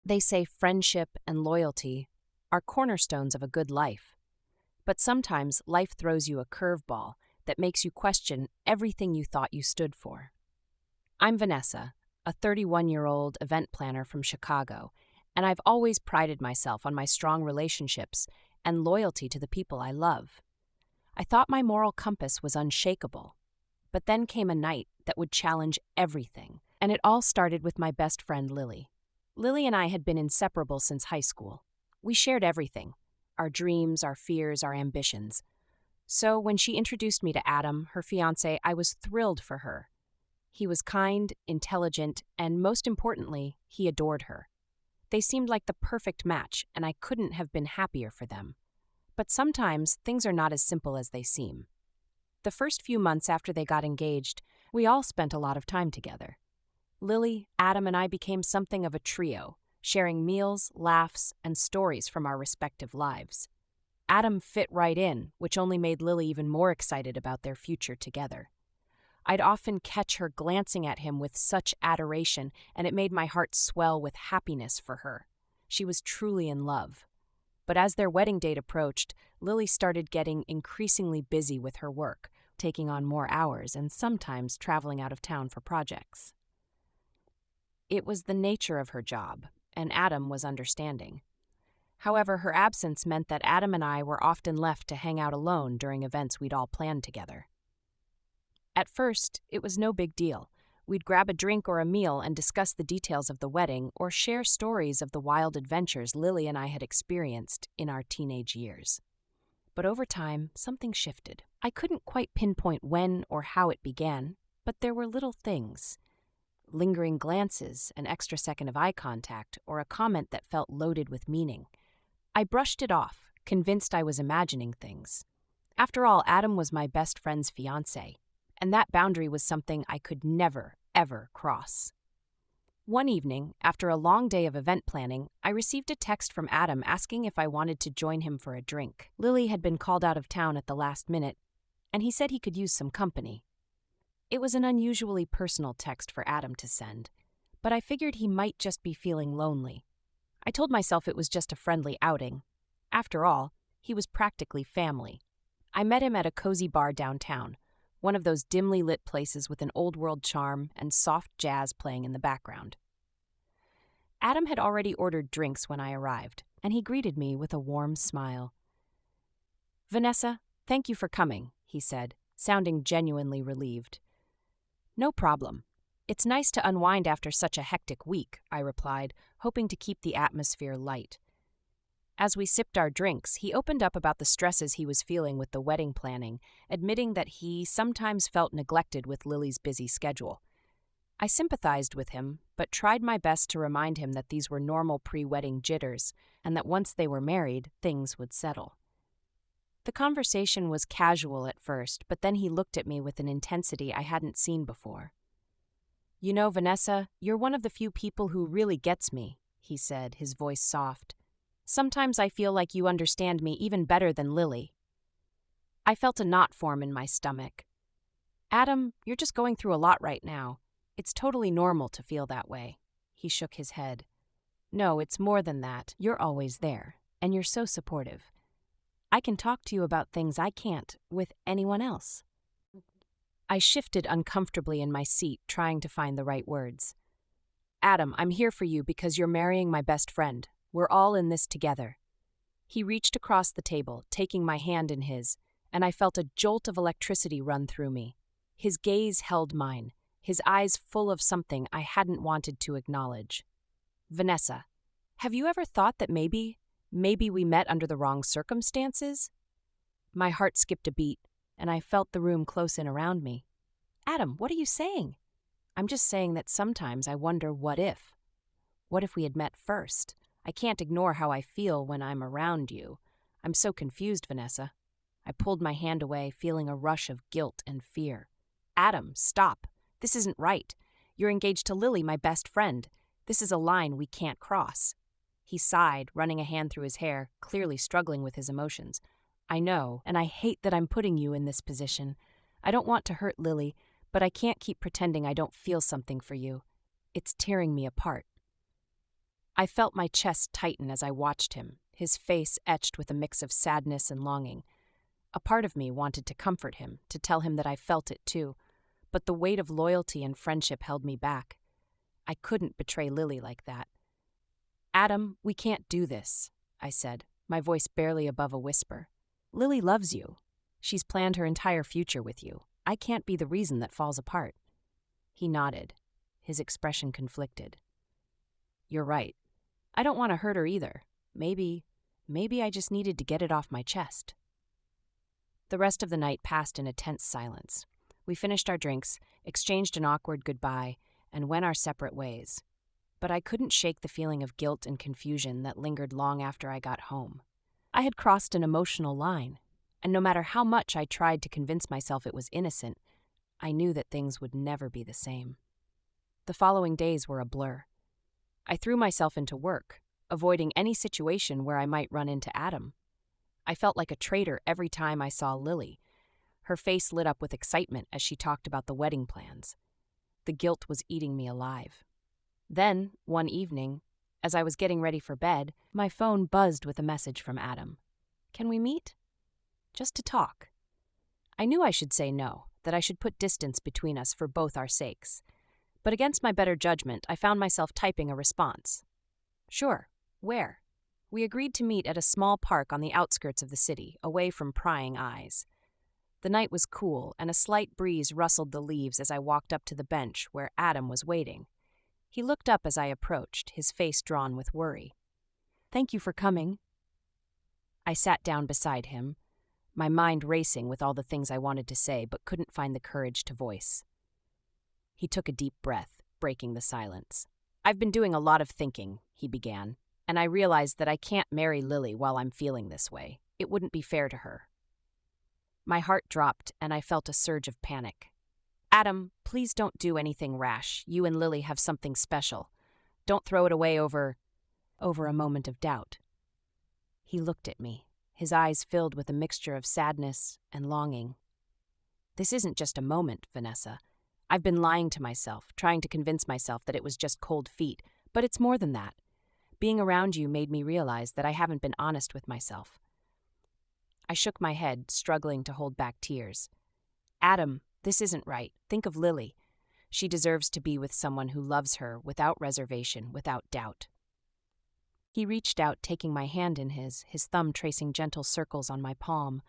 They say friendship and loyalty are cornerstones of a good life. But sometimes life throws you a curveball that makes you question everything you thought you stood for. I'm Vanessa, a 31-year-old event planner from Chicago, and I've always prided myself on my strong relationships and loyalty to the people I love. I thought my moral compass was unshakable, but then came a night that would challenge everything, and it all started with my best friend Lily. Lily and I had been inseparable since high school. We shared everything: our dreams, our fears, our ambitions. So when she introduced me to Adam, her fiance, I was thrilled for her. He was kind, intelligent, and most importantly, he adored her. They seemed like the perfect match, and I couldn't have been happier for them. But sometimes things are not as simple as they seem. The first few months after they got engaged, we all spent a lot of time together. Lily, Adam, and I became something of a trio, sharing meals, laughs, and stories from our respective lives. Adam fit right in, which only made Lily even more excited about their future together. I'd often catch her glancing at him with such adoration, and it made my heart swell with happiness for her. She was truly in love. But as their wedding date approached, Lily started getting increasingly busy with her work, taking on more hours and sometimes traveling out of town for projects. It was the nature of her job, and Adam was understanding. However, her absence meant that Adam and I were often left to hang out alone during events we'd all planned together. At first, it was no big deal. We'd grab a drink or a meal and discuss the details of the wedding or share stories of the wild adventures Lily and I had experienced in our teenage years. But over time, something shifted. I couldn't quite pinpoint when or how it began, but there were little things: lingering glances, an extra second of eye contact, or a comment that felt loaded with meaning. I brushed it off, convinced I was imagining things. After all, Adam was my best friend's fiancé, and that boundary was something I could never, ever cross. One evening, after a long day of event planning, I received a text from Adam asking if I wanted to join him for a drink. Lily had been called out of town at the last minute, and he said he could use some company. It was an unusually personal text for Adam to send, but I figured he might just be feeling lonely. I told myself it was just a friendly outing. After all, he was practically family. I met him at a cozy bar downtown, one of those dimly lit places with an old-world charm and soft jazz playing in the background. Adam had already ordered drinks when I arrived, and he greeted me with a warm smile. "Vanessa, thank you for coming," he said, sounding genuinely relieved. "No problem. It's nice to unwind after such a hectic week," I replied, hoping to keep the atmosphere light. As we sipped our drinks, he opened up about the stresses he was feeling with the wedding planning, admitting that he sometimes felt neglected with Lily's busy schedule. I sympathized with him, but tried my best to remind him that these were normal pre-wedding jitters, and that once they were married, things would settle. The conversation was casual at first, but then he looked at me with an intensity I hadn't seen before. "You know, Vanessa, you're one of the few people who really gets me," he said, his voice soft. "Sometimes I feel like you understand me even better than Lily." I felt a knot form in my stomach. "Adam, you're just going through a lot right now. It's totally normal to feel that way." He shook his head. "No, it's more than that. You're always there, and you're so supportive. I can talk to you about things I can't with anyone else." I shifted uncomfortably in my seat, trying to find the right words. "Adam, I'm here for you because you're marrying my best friend. We're all in this together." He reached across the table, taking my hand in his, and I felt a jolt of electricity run through me. His gaze held mine, his eyes full of something I hadn't wanted to acknowledge. "Vanessa, have you ever thought that maybe we met under the wrong circumstances?" My heart skipped a beat, and I felt the room close in around me. "Adam, what are you saying?" "I'm just saying that sometimes I wonder what if. What if we had met first? I can't ignore how I feel when I'm around you. I'm so confused, Vanessa." I pulled my hand away, feeling a rush of guilt and fear. "Adam, stop. This isn't right. You're engaged to Lily, my best friend. This is a line we can't cross." He sighed, running a hand through his hair, clearly struggling with his emotions. "I know, and I hate that I'm putting you in this position. I don't want to hurt Lily, but I can't keep pretending I don't feel something for you. It's tearing me apart." I felt my chest tighten as I watched him, his face etched with a mix of sadness and longing. A part of me wanted to comfort him, to tell him that I felt it too, but the weight of loyalty and friendship held me back. I couldn't betray Lily like that. "Adam, we can't do this," I said, my voice barely above a whisper. "Lily loves you. She's planned her entire future with you. I can't be the reason that falls apart." He nodded, his expression conflicted. "You're right. I don't want to hurt her either. Maybe I just needed to get it off my chest." The rest of the night passed in a tense silence. We finished our drinks, exchanged an awkward goodbye, and went our separate ways. But I couldn't shake the feeling of guilt and confusion that lingered long after I got home. I had crossed an emotional line, and no matter how much I tried to convince myself it was innocent, I knew that things would never be the same. The following days were a blur. I threw myself into work, avoiding any situation where I might run into Adam. I felt like a traitor every time I saw Lily. Her face lit up with excitement as she talked about the wedding plans. The guilt was eating me alive. Then, one evening, as I was getting ready for bed, my phone buzzed with a message from Adam. "Can we meet?" "Just to talk." I knew I should say no, that I should put distance between us for both our sakes. But against my better judgment, I found myself typing a response. "Sure. Where?" We agreed to meet at a small park on the outskirts of the city, away from prying eyes. The night was cool, and a slight breeze rustled the leaves as I walked up to the bench where Adam was waiting. He looked up as I approached, his face drawn with worry. "Thank you for coming." I sat down beside him, my mind racing with all the things I wanted to say but couldn't find the courage to voice. He took a deep breath, breaking the silence. "I've been doing a lot of thinking," he began, "and I realized that I can't marry Lily while I'm feeling this way. It wouldn't be fair to her." My heart dropped, and I felt a surge of panic. "Adam, please don't do anything rash. You and Lily have something special. Don't throw it away over a moment of doubt." He looked at me, his eyes filled with a mixture of sadness and longing. "This isn't just a moment, Vanessa. I've been lying to myself, trying to convince myself that it was just cold feet, but it's more than that. Being around you made me realize that I haven't been honest with myself." I shook my head, struggling to hold back tears. "Adam, this isn't right. Think of Lily. She deserves to be with someone who loves her without reservation, without doubt." He reached out, taking my hand in his thumb tracing gentle circles on my palm.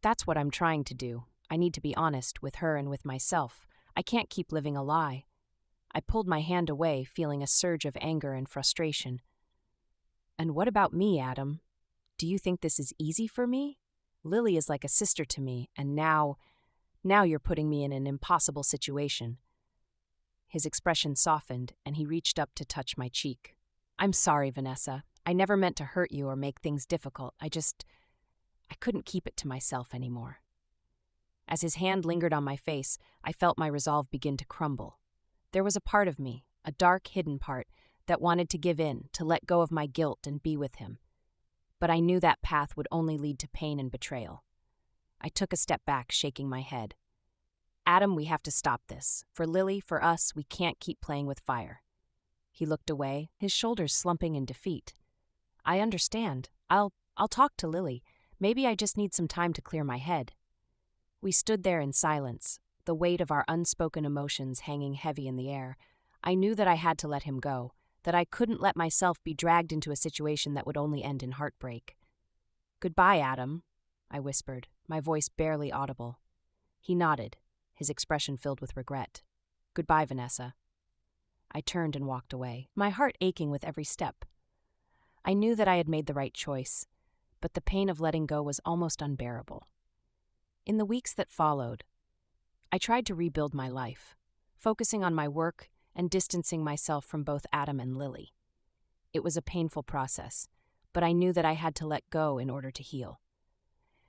"That's what I'm trying to do. I need to be honest with her and with myself. I can't keep living a lie." I pulled my hand away, feeling a surge of anger and frustration. "And what about me, Adam? Do you think this is easy for me? Lily is like a sister to me, and now you're putting me in an impossible situation." His expression softened, and he reached up to touch my cheek. "I'm sorry, Vanessa. I never meant to hurt you or make things difficult. I couldn't keep it to myself anymore." As his hand lingered on my face, I felt my resolve begin to crumble. There was a part of me, a dark, hidden part, that wanted to give in, to let go of my guilt and be with him. But I knew that path would only lead to pain and betrayal. I took a step back, shaking my head. "Adam, we have to stop this. For Lily, for us, we can't keep playing with fire." He looked away, his shoulders slumping in defeat. "I understand. I'll talk to Lily. Maybe I just need some time to clear my head." We stood there in silence, the weight of our unspoken emotions hanging heavy in the air. I knew that I had to let him go, that I couldn't let myself be dragged into a situation that would only end in heartbreak. "Goodbye, Adam," I whispered, my voice barely audible. He nodded, his expression filled with regret. "Goodbye, Vanessa." I turned and walked away, my heart aching with every step. I knew that I had made the right choice, but the pain of letting go was almost unbearable. In the weeks that followed, I tried to rebuild my life, focusing on my work and distancing myself from both Adam and Lily. It was a painful process, but I knew that I had to let go in order to heal.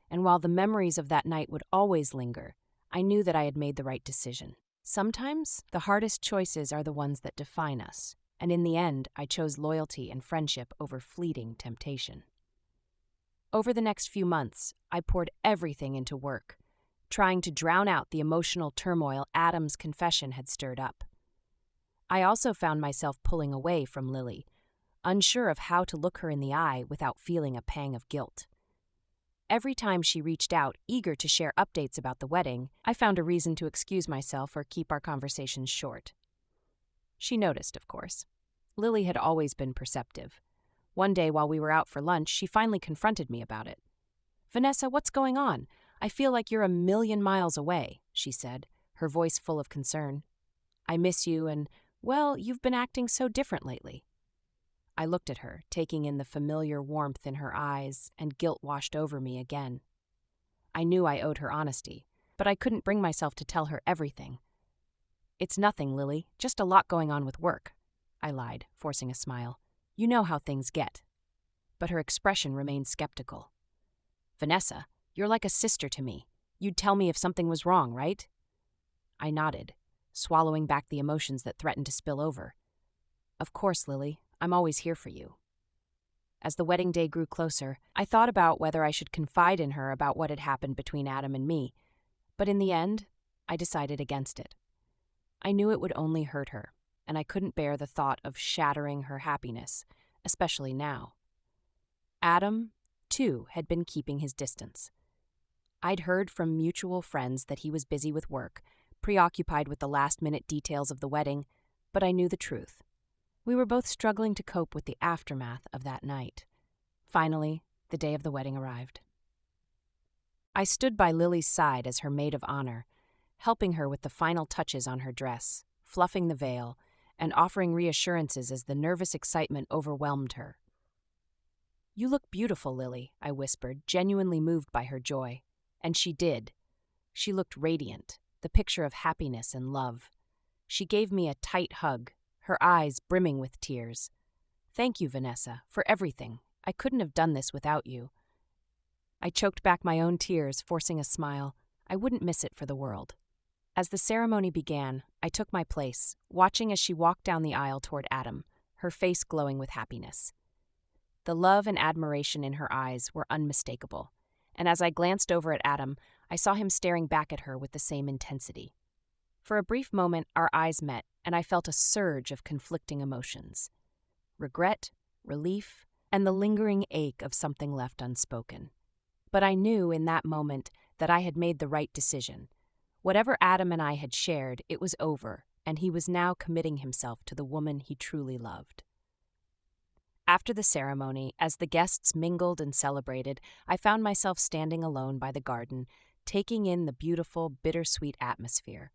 And while the memories of that night would always linger, I knew that I had made the right decision. Sometimes, the hardest choices are the ones that define us, and in the end, I chose loyalty and friendship over fleeting temptation. Over the next few months, I poured everything into work, trying to drown out the emotional turmoil Adam's confession had stirred up. I also found myself pulling away from Lily, unsure of how to look her in the eye without feeling a pang of guilt. Every time she reached out, eager to share updates about the wedding, I found a reason to excuse myself or keep our conversations short. She noticed, of course. Lily had always been perceptive. One day while we were out for lunch, she finally confronted me about it. "Vanessa, what's going on? I feel like you're a million miles away," she said, her voice full of concern. "I miss you and, well, you've been acting so different lately." I looked at her, taking in the familiar warmth in her eyes, and guilt washed over me again. I knew I owed her honesty, but I couldn't bring myself to tell her everything. "It's nothing, Lily, just a lot going on with work," I lied, forcing a smile. "You know how things get." But her expression remained skeptical. "Vanessa, you're like a sister to me. You'd tell me if something was wrong, right?" I nodded, swallowing back the emotions that threatened to spill over. "Of course, Lily, I'm always here for you." As the wedding day grew closer, I thought about whether I should confide in her about what had happened between Adam and me, but in the end, I decided against it. I knew it would only hurt her, and I couldn't bear the thought of shattering her happiness, especially now. Adam, too, had been keeping his distance. I'd heard from mutual friends that he was busy with work, preoccupied with the last-minute details of the wedding, but I knew the truth. We were both struggling to cope with the aftermath of that night. Finally, the day of the wedding arrived. I stood by Lily's side as her maid of honor, helping her with the final touches on her dress, fluffing the veil, and offering reassurances as the nervous excitement overwhelmed her. "You look beautiful, Lily," I whispered, genuinely moved by her joy. And she did. She looked radiant, the picture of happiness and love. She gave me a tight hug, her eyes brimming with tears. "Thank you, Vanessa, for everything. I couldn't have done this without you." I choked back my own tears, forcing a smile. I wouldn't miss it for the world. As the ceremony began, I took my place, watching as she walked down the aisle toward Adam, her face glowing with happiness. The love and admiration in her eyes were unmistakable, and as I glanced over at Adam, I saw him staring back at her with the same intensity. For a brief moment, our eyes met, and I felt a surge of conflicting emotions. Regret, relief, and the lingering ache of something left unspoken. But I knew in that moment that I had made the right decision. Whatever Adam and I had shared, it was over, and he was now committing himself to the woman he truly loved. After the ceremony, as the guests mingled and celebrated, I found myself standing alone by the garden, taking in the beautiful, bittersweet atmosphere.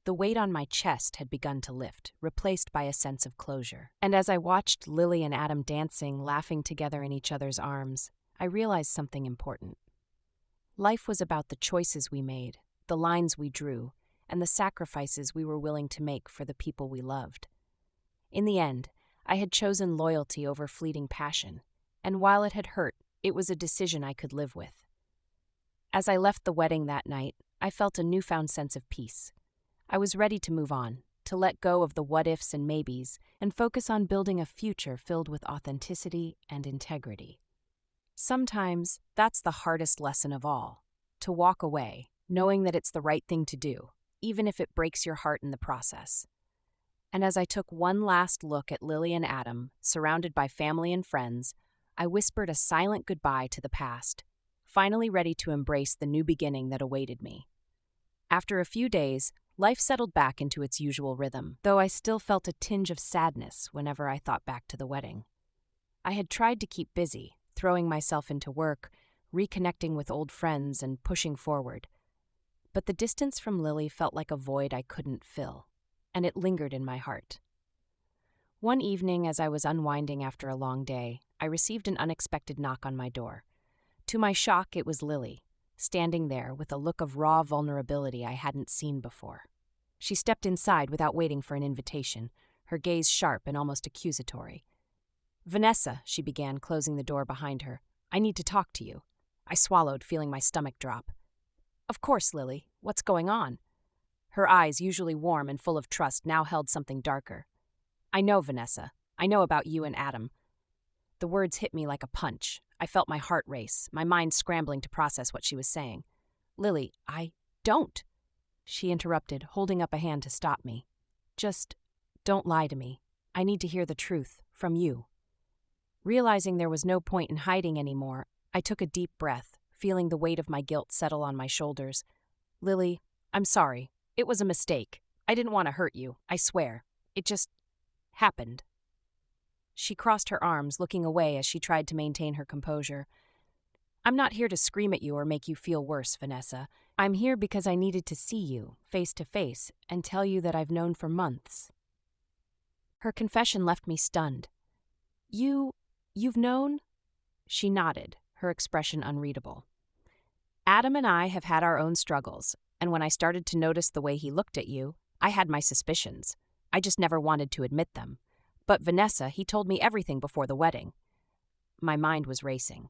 The weight on my chest had begun to lift, replaced by a sense of closure. And as I watched Lily and Adam dancing, laughing together in each other's arms, I realized something important. Life was about the choices we made, the lines we drew, and the sacrifices we were willing to make for the people we loved. In the end, I had chosen loyalty over fleeting passion, and while it had hurt, it was a decision I could live with. As I left the wedding that night, I felt a newfound sense of peace. I was ready to move on, to let go of the what-ifs and maybes, and focus on building a future filled with authenticity and integrity. Sometimes, that's the hardest lesson of all, to walk away, knowing that it's the right thing to do, even if it breaks your heart in the process. And as I took one last look at Lily and Adam, surrounded by family and friends, I whispered a silent goodbye to the past, finally ready to embrace the new beginning that awaited me. After a few days, life settled back into its usual rhythm, though I still felt a tinge of sadness whenever I thought back to the wedding. I had tried to keep busy, throwing myself into work, reconnecting with old friends, and pushing forward. But the distance from Lily felt like a void I couldn't fill, and it lingered in my heart. One evening, as I was unwinding after a long day, I received an unexpected knock on my door. To my shock, it was Lily, standing there with a look of raw vulnerability I hadn't seen before. She stepped inside without waiting for an invitation, her gaze sharp and almost accusatory. "Vanessa," she began, closing the door behind her, "I need to talk to you." I swallowed, feeling my stomach drop. "Of course, Lily. What's going on?" Her eyes, usually warm and full of trust, now held something darker. "I know, Vanessa. I know about you and Adam." The words hit me like a punch. I felt my heart race, my mind scrambling to process what she was saying. "Lily, I don't," she interrupted, holding up a hand to stop me. "Just don't lie to me. I need to hear the truth, from you." Realizing there was no point in hiding anymore, I took a deep breath, feeling the weight of my guilt settle on my shoulders. Lily, I'm sorry. It was a mistake. I didn't want to hurt you, I swear. It just happened. She crossed her arms, looking away as she tried to maintain her composure. I'm not here to scream at you or make you feel worse, Vanessa. I'm here because I needed to see you, face to face, and tell you that I've known for months. Her confession left me stunned. You've known? She nodded, her expression unreadable. Adam and I have had our own struggles, and when I started to notice the way he looked at you, I had my suspicions. I just never wanted to admit them. But Vanessa, he told me everything before the wedding. My mind was racing.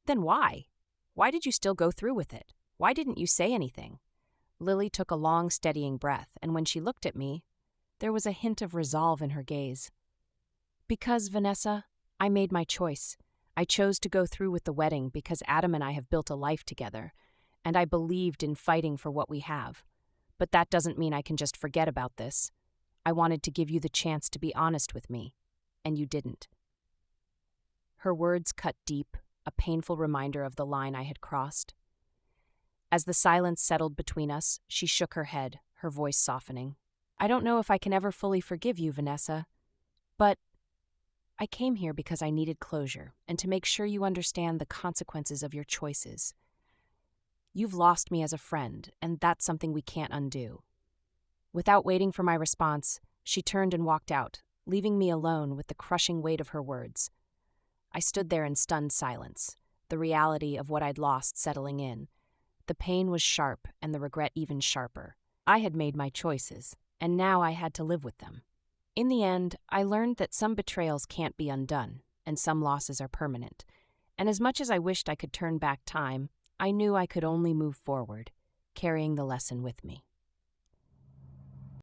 Then why? Why did you still go through with it? Why didn't you say anything? Lily took a long, steadying breath, and when she looked at me, there was a hint of resolve in her gaze. Because, Vanessa, I made my choice. I chose to go through with the wedding because Adam and I have built a life together, and I believed in fighting for what we have. But that doesn't mean I can just forget about this. I wanted to give you the chance to be honest with me, and you didn't. Her words cut deep, a painful reminder of the line I had crossed. As the silence settled between us, she shook her head, her voice softening. I don't know if I can ever fully forgive you, Vanessa, but I came here because I needed closure and to make sure you understand the consequences of your choices. You've lost me as a friend, and that's something we can't undo. Without waiting for my response, she turned and walked out, leaving me alone with the crushing weight of her words. I stood there in stunned silence, the reality of what I'd lost settling in. The pain was sharp and the regret even sharper. I had made my choices, and now I had to live with them. In the end, I learned that some betrayals can't be undone, and some losses are permanent. And as much as I wished I could turn back time, I knew I could only move forward, carrying the lesson with me.